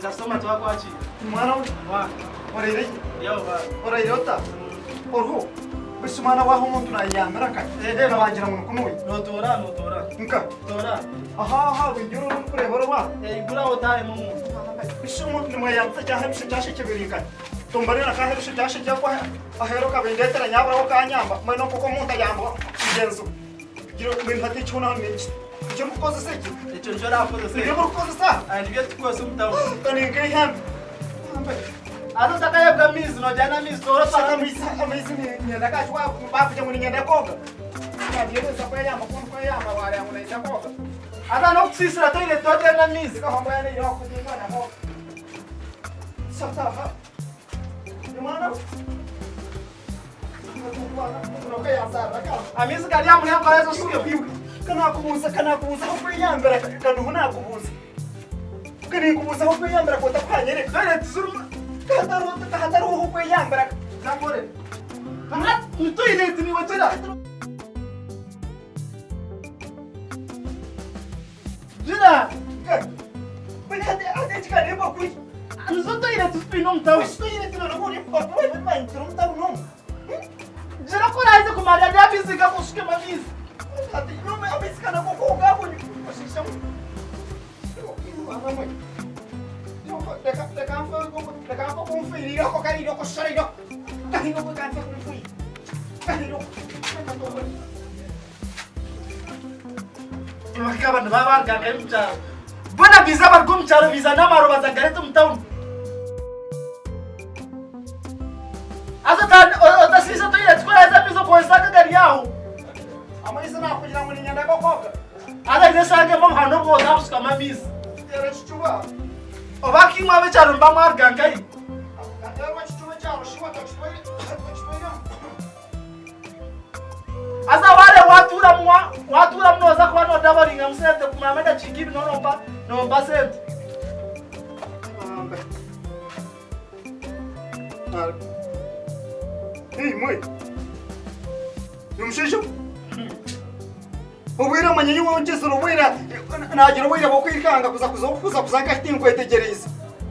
Customer wako achi. Mwana Wa. orere Yo ba. orere ota orho bisumana waho muntu na yamera ka nabangira mu kunuyi No tora. nka Tora. aha winjiro kureba roba Gura otaye mu. bisumu ni mwe yamta cyahe bishaje kibirika tumbarira ka hebishe cyashe cyakwa ahero ka bindetera nyabra ko kanyamba mwe no kuko muntu yamba igenzo giro ibintu ati cyuna n'iki icyo mukoze se iki Icyo njora akoze se. ibyo mukoze sa Ari byo twose mutawo. kani kai ham Azo takayebwa mizi no jana mizi tora saka para misi ni ndaka chwa bakuja muri nyenda koga ndiye kwa yamba kwa yamba wale amunaita koga Aza no kusisira toire tote na mizi. sika homba yani yo kutinga na koga sasa ha ni mwana no kaya sara ka Amizi kali amu yangu azo suyo. kana kubuza ko kwiyambira kaduhuna kubuza kani kubuza ko kwiyambira ko takwanyere Dole tuzuru. kahataru ko kwiyambira Zakore. Kana mtu ile tini wachira. Jina. bani hade chikane ba kui Nzoto ile tuspino mtawo. Stoyine tino ngoni kwa wewe mimi ntirumta uno Jina kora hizo kumalia ya mizi kakushike mamizi. ati nyome abisikana ko ko ngabo ni kushisha Deka ko kumfiri ko kali ko shari ko kali ko kan fa kumfiri kali ko Wakaba ndababa ganga mcharo. Bona biza barko mcharo biza na maro bazangare tumtaun. Azo tan otasisa to ile tukora za bizo kwa saka gari yao. ama isana kugira ngo nyanda ko koka Ada ile sange mom hano bo za uska mamizi. tere chuba Obaki mwa becharo mba mar ganga yi. tere chuba charo shiwa to chuba Asa wale watura mnoza kwa no dabaringa msente kumameda chikibi no mba sente. Hey, mwe. Yumshisho. Ubwira manyenyi wo ngesero wera nagira wera bokwirikanga kuza kuzanga hitingo etegereza.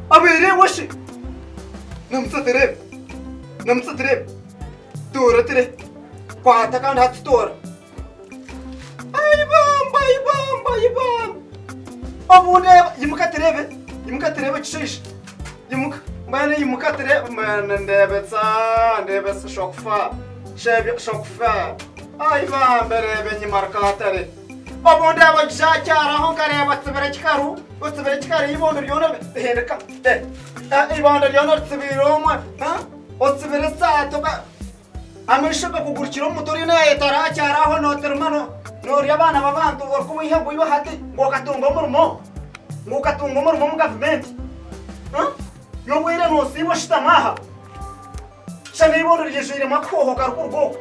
Abere washi. Namtsatere. Tora tere. Kwata kandi hatutora. Ay bam. Abune yimukaterebe chishish. Mbana yimukaterebe mana ndebetsa shokfa. Shebe shokfa. Ay bam berebe nyimarkatare. Abunde abajacyara ho kareba tsibere chikaru ibondo ryona hendeka. Ibondo ryona tsibiromwa. Otsibere sa toka ameshaka kugurikira umutori naye taracyaraho notermano nori abana babantu orko ihabo ibahati ngokatunga umurimo mu government yo wera no sibo shitamaha shane ibondo ryishire makoho karukurgo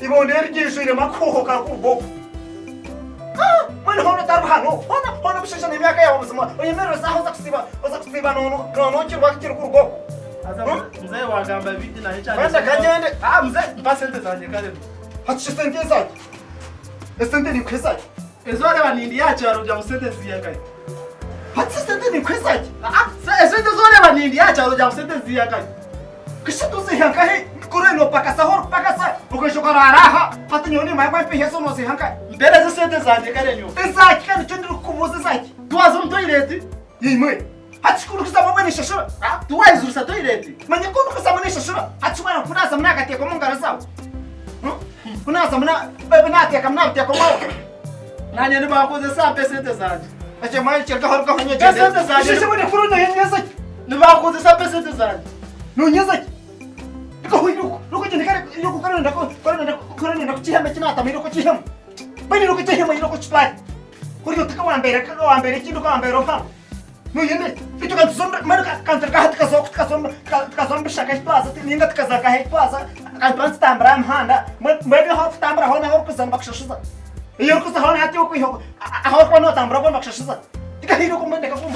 ibondo ryishire makoho karukurgo mwana hono tarhano hono bishashane myaka yawo buzima oyemero zaho zakusiba no kirwa kirukurgo Mzee wagamba viti na hicha. Kwenda kagende. Mzee mpa sente zanje kale. Hati sente zake. Sente ni kwesa. Ezore banindi yacho aruja musente ziyakai. Hati sente ni kwesa. Sente zore banindi yacho aruja musente ziyakai. Kisha tuzi hankai. Kureno pakasa hor pakasa. Ukashokara raha. Hati nyoni mai peheso no se hankai. Mbele sente zanje kale nyo. Zake kana chundu kubuza zake. Tuwazo mtoileti. Yimwe. Hati kunu kusaba mwana shashura. Tuwaizu sa toileti. Manya kunu kusaba mwana shashura. Hati mwana kuna samna kati kwa mungara sawa. Kuna samna bebe nati akamna bti kwa mawa. Nanya ni bakoze sa sente zanje. Acha mai chirka hor ko hanya jende. Sente zanje. Sisi mwana furu no nyeza. Ni bakoze sa sente zanje. No nyeza. Iko huyu. Luko jende kare yuko kare ndako chihamba china tamiro ko chihamba. Bani luko chihamba yuko chipai. Kuriyo taka wambere kindu ka wambere ofa. No yende. Itu kan sombre mana kan terkahat ka sombre shaka plaza tinga tkaza ka het plaza. Kan plans tambra mhanda. Mbe hof tambra hona hor kusan bakshashiza. Iyo kusa hona hati ko hor ko no tambra ko bakshashiza. Tika hiro ko mende ka ko